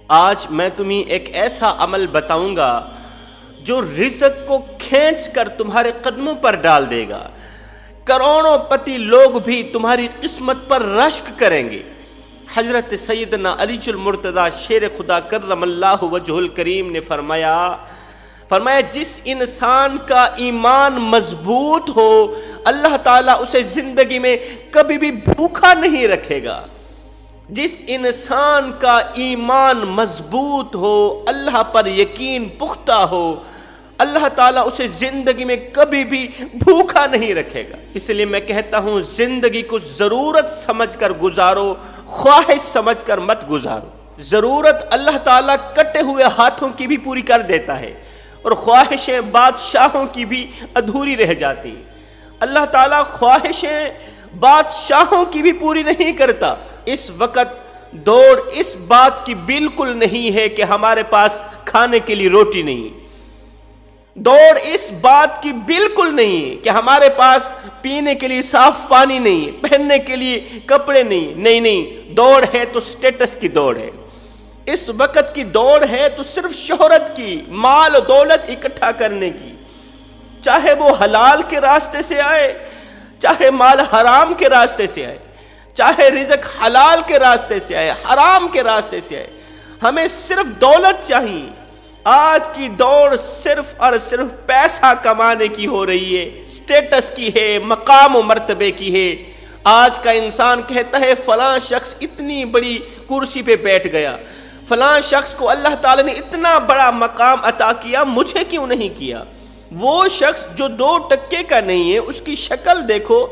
آج میں تمہیں ایک ایسا عمل بتاؤں گا جو رزق کو کھینچ کر تمہارے قدموں پر ڈال دے گا۔ کروڑوں پتی لوگ بھی تمہاری قسمت پر رشک کریں گے۔ حضرت سیدنا علی المرتضیٰ شیر خدا کرم اللہ وجہ الکریم نے فرمایا جس انسان کا ایمان مضبوط ہو اللہ تعالیٰ اسے زندگی میں کبھی بھی بھوکا نہیں رکھے گا۔ جس انسان کا ایمان مضبوط ہو، اللہ پر یقین پختہ ہو، اللہ تعالیٰ اسے زندگی میں کبھی بھی بھوکا نہیں رکھے گا۔ اس لیے میں کہتا ہوں زندگی کو ضرورت سمجھ کر گزارو، خواہش سمجھ کر مت گزارو۔ ضرورت اللہ تعالیٰ کٹے ہوئے ہاتھوں کی بھی پوری کر دیتا ہے اور خواہشیں بادشاہوں کی بھی ادھوری رہ جاتی ہیں۔ اللہ تعالیٰ خواہشیں بادشاہوں کی بھی پوری نہیں کرتا۔ اس وقت دوڑ اس بات کی بالکل نہیں ہے کہ ہمارے پاس کھانے کے لیے روٹی نہیں، دوڑ اس بات کی بالکل نہیں کہ ہمارے پاس پینے کے لیے صاف پانی نہیں، پہننے کے لیے کپڑے نہیں، دوڑ ہے تو سٹیٹس کی دوڑ ہے۔ اس وقت کی دوڑ ہے تو صرف شہرت کی، مال و دولت اکٹھا کرنے کی، چاہے وہ حلال کے راستے سے آئے، چاہے مال حرام کے راستے سے آئے، چاہے رزق حلال کے راستے سے آئے، حرام کے راستے سے آئے، ہمیں صرف دولت چاہیے۔ آج کی دوڑ صرف اور صرف پیسہ کمانے کی ہو رہی ہے، سٹیٹس کی ہے، مقام و مرتبے کی ہے۔ آج کا انسان کہتا ہے فلاں شخص اتنی بڑی کرسی پہ بیٹھ گیا، فلاں شخص کو اللہ تعالی نے اتنا بڑا مقام عطا کیا، مجھے کیوں نہیں کیا؟ وہ شخص جو 2 ٹکے کا نہیں ہے، اس کی شکل دیکھو،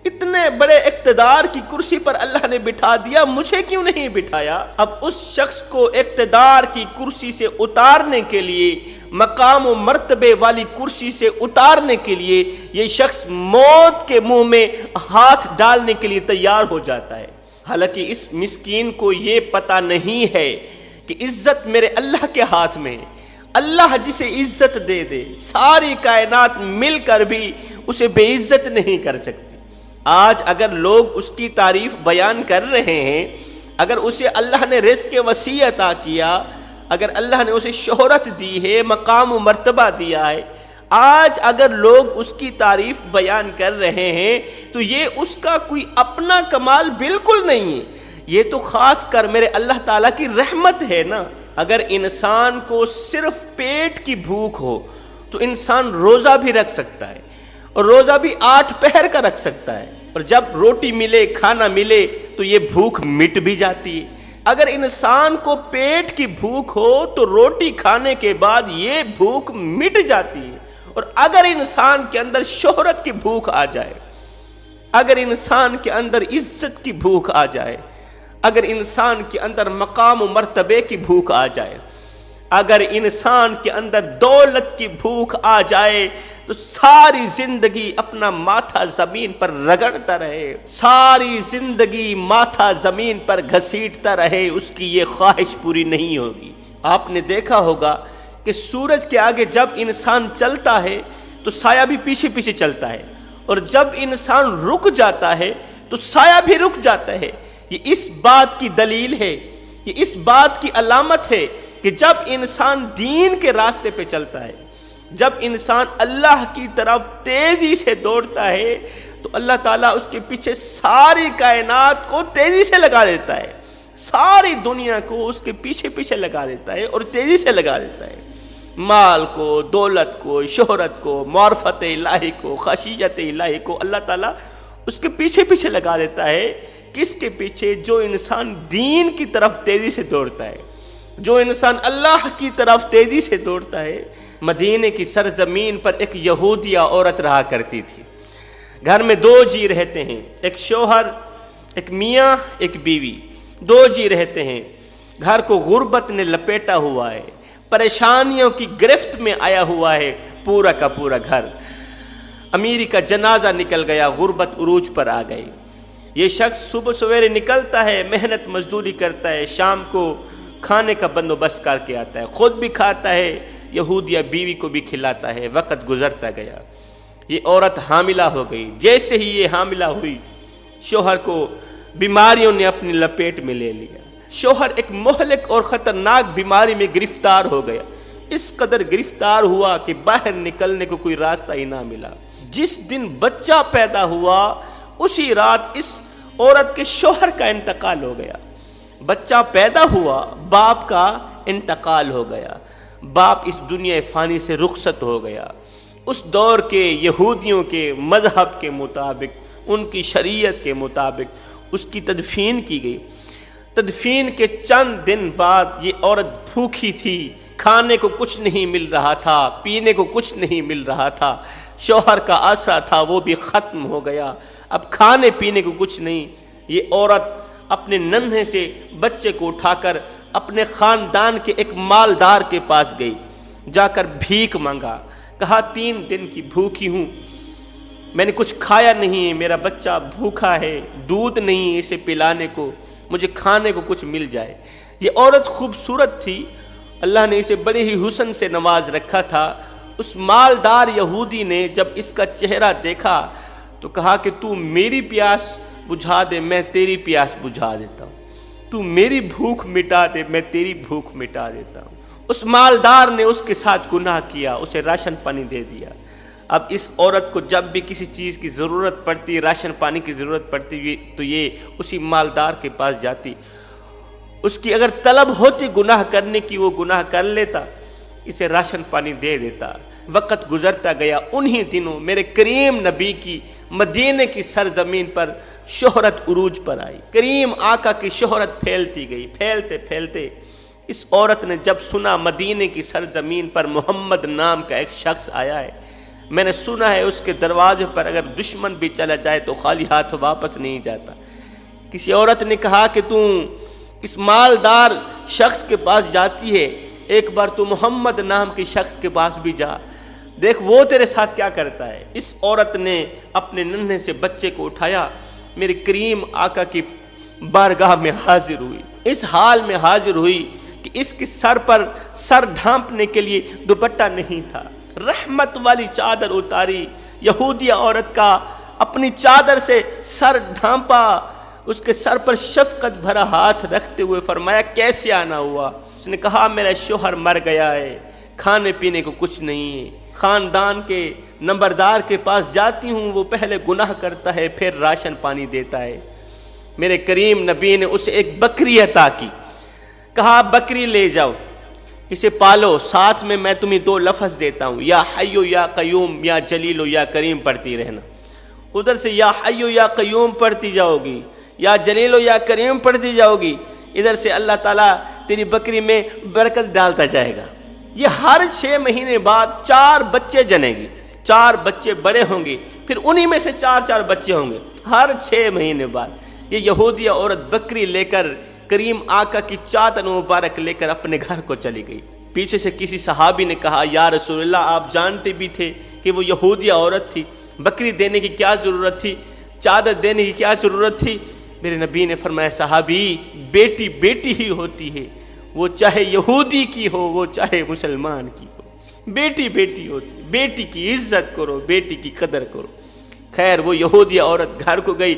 اتنے بڑے اقتدار کی کرسی پر اللہ نے بٹھا دیا، مجھے کیوں نہیں بٹھایا؟ اب اس شخص کو اقتدار کی کرسی سے اتارنے کے لیے، مقام و مرتبے والی کرسی سے اتارنے کے لیے یہ شخص موت کے منہ میں ہاتھ ڈالنے کے لیے تیار ہو جاتا ہے۔ حالانکہ اس مسکین کو یہ پتہ نہیں ہے کہ عزت میرے اللہ کے ہاتھ میں ہے۔ اللہ جسے عزت دے دے، ساری کائنات مل کر بھی اسے بے عزت نہیں کر سکتی۔ آج اگر لوگ اس کی تعریف بیان کر رہے ہیں، اگر اسے اللہ نے رزق وسیع عطا کیا، اگر اللہ نے اسے شہرت دی ہے، مقام و مرتبہ دیا ہے، آج اگر لوگ اس کی تعریف بیان کر رہے ہیں تو یہ اس کا کوئی اپنا کمال بالکل نہیں ہے، یہ تو خاص کر میرے اللہ تعالیٰ کی رحمت ہے نا۔ اگر انسان کو صرف پیٹ کی بھوک ہو تو انسان روزہ بھی رکھ سکتا ہے، اور روزہ بھی 8 پہر کا رکھ سکتا ہے، اور جب روٹی ملے، کھانا ملے تو یہ بھوک مٹ بھی جاتی ہے۔ اگر انسان کو پیٹ کی بھوک ہو تو روٹی کھانے کے بعد یہ بھوک مٹ جاتی ہے۔ اور اگر انسان کے اندر شہرت کی بھوک آ جائے، اگر انسان کے اندر عزت کی بھوک آ جائے، اگر انسان کے اندر مقام و مرتبے کی بھوک آ جائے، اگر انسان کے اندر دولت کی بھوک آ جائے تو ساری زندگی اپنا ماتھا زمین پر رگڑتا رہے، ساری زندگی ماتھا زمین پر گھسیٹتا رہے، اس کی یہ خواہش پوری نہیں ہوگی۔ آپ نے دیکھا ہوگا کہ سورج کے آگے جب انسان چلتا ہے تو سایہ بھی پیچھے پیچھے چلتا ہے، اور جب انسان رک جاتا ہے تو سایہ بھی رک جاتا ہے۔ یہ اس بات کی دلیل ہے، یہ اس بات کی علامت ہے کہ جب انسان دین کے راستے پہ چلتا ہے، جب انسان اللہ کی طرف تیزی سے دوڑتا ہے تو اللہ تعالیٰ اس کے پیچھے ساری کائنات کو تیزی سے لگا دیتا ہے، ساری دنیا کو اس کے پیچھے پیچھے لگا دیتا ہے اور تیزی سے لگا دیتا ہے۔ مال کو، دولت کو، شہرت کو، معرفت الہی کو، خشیت الہی کو اللہ تعالیٰ اس کے پیچھے پیچھے لگا دیتا ہے۔ کس کے پیچھے؟ جو انسان دین کی طرف تیزی سے دوڑتا ہے، جو انسان اللہ کی طرف تیزی سے دوڑتا ہے۔ مدینے کی سرزمین پر ایک یہودیہ عورت رہا کرتی تھی۔ گھر میں 2 جی رہتے ہیں، ایک شوہر، ایک میاں، ایک بیوی، 2 جی رہتے ہیں۔ گھر کو غربت نے لپیٹا ہوا ہے، پریشانیوں کی گرفت میں آیا ہوا ہے پورا کا پورا گھر۔ امیری کا جنازہ نکل گیا، غربت عروج پر آ گئی۔ یہ شخص صبح سویرے نکلتا ہے، محنت مزدوری کرتا ہے، شام کو کھانے کا بندوبست کر کے آتا ہے، خود بھی کھاتا ہے، یہودیہ بیوی کو بھی کھلاتا ہے۔ وقت گزرتا گیا، یہ عورت حاملہ ہو گئی۔ جیسے ہی یہ حاملہ ہوئی، شوہر کو بیماریوں نے اپنی لپیٹ میں لے لیا۔ شوہر ایک مہلک اور خطرناک بیماری میں گرفتار ہو گیا، اس قدر گرفتار ہوا کہ باہر نکلنے کو کوئی راستہ ہی نہ ملا۔ جس دن بچہ پیدا ہوا اسی رات اس عورت کے شوہر کا انتقال ہو گیا۔ بچہ پیدا ہوا، باپ کا انتقال ہو گیا، باپ اس دنیا فانی سے رخصت ہو گیا۔ اس دور کے یہودیوں کے مذہب کے مطابق، ان کی شریعت کے مطابق اس کی تدفین کی گئی۔ تدفین کے چند دن بعد یہ عورت بھوکی تھی، کھانے کو کچھ نہیں مل رہا تھا، پینے کو کچھ نہیں مل رہا تھا، شوہر کا آسرا تھا وہ بھی ختم ہو گیا، اب کھانے پینے کو کچھ نہیں۔ یہ عورت اپنے ننھے سے بچے کو اٹھا کر اپنے خاندان کے ایک مالدار کے پاس گئی، جا کر بھیک مانگا، کہا 3 دن کی بھوکی ہوں، میں نے کچھ کھایا نہیں ہے، میرا بچہ بھوکا ہے، دودھ نہیں ہے اسے پلانے کو، مجھے کھانے کو کچھ مل جائے۔ یہ عورت خوبصورت تھی، اللہ نے اسے بڑے ہی حسن سے نواز رکھا تھا۔ اس مالدار یہودی نے جب اس کا چہرہ دیکھا تو کہا کہ تو میری پیاس بجھا دے، میں تیری پیاس بجھا دیتا ہوں، تو میری بھوک مٹا دے، میں تیری بھوک مٹا دیتا ہوں۔ اس مالدار نے اس کے ساتھ گناہ کیا، اسے راشن پانی دے دیا۔ اب اس عورت کو جب بھی کسی چیز کی ضرورت پڑتی، راشن پانی کی ضرورت پڑتی تو یہ اسی مالدار کے پاس جاتی، اس کی اگر طلب ہوتی گناہ کرنے کی وہ گناہ کر لیتا، اسے راشن پانی دے دیتا۔ وقت گزرتا گیا، انہی دنوں میرے کریم نبی کی مدینے کی سرزمین پر شہرت عروج پر آئی۔ کریم آقا کی شہرت پھیلتی گئی، پھیلتے پھیلتے اس عورت نے جب سنا مدینے کی سرزمین پر محمد نام کا ایک شخص آیا ہے، میں نے سنا ہے اس کے دروازے پر اگر دشمن بھی چلا جائے تو خالی ہاتھ واپس نہیں جاتا۔ کسی عورت نے کہا کہ تو اس مالدار شخص کے پاس جاتی ہے، ایک بار تو محمد نام کے شخص کے پاس بھی جا، دیکھ وہ تیرے ساتھ کیا کرتا ہے۔ اس عورت نے اپنے ننھے سے بچے کو اٹھایا، میرے کریم آقا کی بارگاہ میں حاضر ہوئی، اس حال میں حاضر ہوئی کہ اس کے سر پر سر ڈھانپنے کے لیے دوپٹہ نہیں تھا، رحمت والی چادر اتاری، یہودی عورت کا اپنی چادر سے سر ڈھانپا، اس کے سر پر شفقت بھرا ہاتھ رکھتے ہوئے فرمایا کیسے آنا ہوا؟ اس نے کہا میرا شوہر مر گیا ہے، کھانے پینے کو کچھ نہیں ہے، خاندان کے نمبردار کے پاس جاتی ہوں، وہ پہلے گناہ کرتا ہے پھر راشن پانی دیتا ہے۔ میرے کریم نبی نے اسے ایک بکری عطا کی، کہا بکری لے جاؤ، اسے پالو، ساتھ میں تمہیں 2 لفظ دیتا ہوں، یا حیو یا قیوم یا جلیل یا کریم پڑھتی رہنا۔ ادھر سے یا حیو یا قیوم پڑھتی جاؤ گی، یا جلیل یا کریم پڑھتی جاؤ گی، ادھر سے اللہ تعالیٰ تیری بکری میں برکت ڈالتا جائے گا۔ یہ ہر 6 مہینے بعد 4 بچے جنے گی، 4 بچے بڑے ہوں گے، پھر انہی میں سے 4 بچے ہوں گے ہر 6 مہینے بعد۔ یہ یہودیہ عورت بکری لے کر کریم آقا کی چادر مبارک لے کر اپنے گھر کو چلی گئی۔ پیچھے سے کسی صحابی نے کہا یا رسول اللہ آپ جانتے بھی تھے کہ وہ یہودیہ عورت تھی، بکری دینے کی کیا ضرورت تھی، چادر دینے کی کیا ضرورت تھی؟ میرے نبی نے فرمایا صحابی بیٹی بیٹی ہی ہوتی ہے، وہ چاہے یہودی کی ہو وہ چاہے مسلمان کی ہو، بیٹی بیٹی ہوتی، بیٹی کی عزت کرو، بیٹی کی قدر کرو۔ خیر وہ یہودی عورت گھر کو گئی،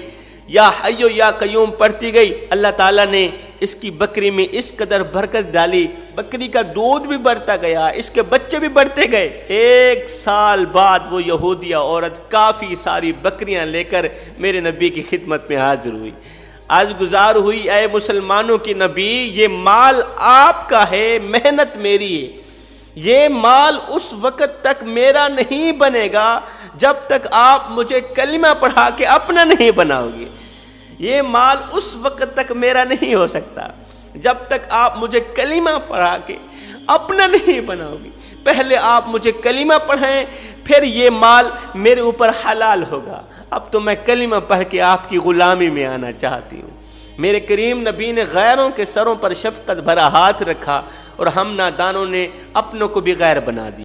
یا حیو یا قیوم پڑھتی گئی، اللہ تعالیٰ نے اس کی بکری میں اس قدر برکت ڈالی، بکری کا دودھ بھی بڑھتا گیا، اس کے بچے بھی بڑھتے گئے۔ 1 سال بعد وہ یہودیہ عورت کافی ساری بکریاں لے کر میرے نبی کی خدمت میں حاضر ہوئی، آج گزار ہوئی اے مسلمانوں کی نبی یہ مال آپ کا ہے، محنت میری ہے، یہ مال اس وقت تک میرا نہیں بنے گا جب تک آپ مجھے کلمہ پڑھا کے اپنا نہیں بناؤ گے، یہ مال اس وقت تک میرا نہیں ہو سکتا جب تک آپ مجھے کلمہ پڑھا کے اپنا نہیں بناؤ گے، پہلے آپ مجھے کلمہ پڑھیں پھر یہ مال میرے اوپر حلال ہوگا، اب تو میں کلمہ پڑھ کے آپ کی غلامی میں آنا چاہتی ہوں۔ میرے کریم نبی نے غیروں کے سروں پر شفقت بھرا ہاتھ رکھا اور ہم نادانوں نے اپنوں کو بھی غیر بنا دیا۔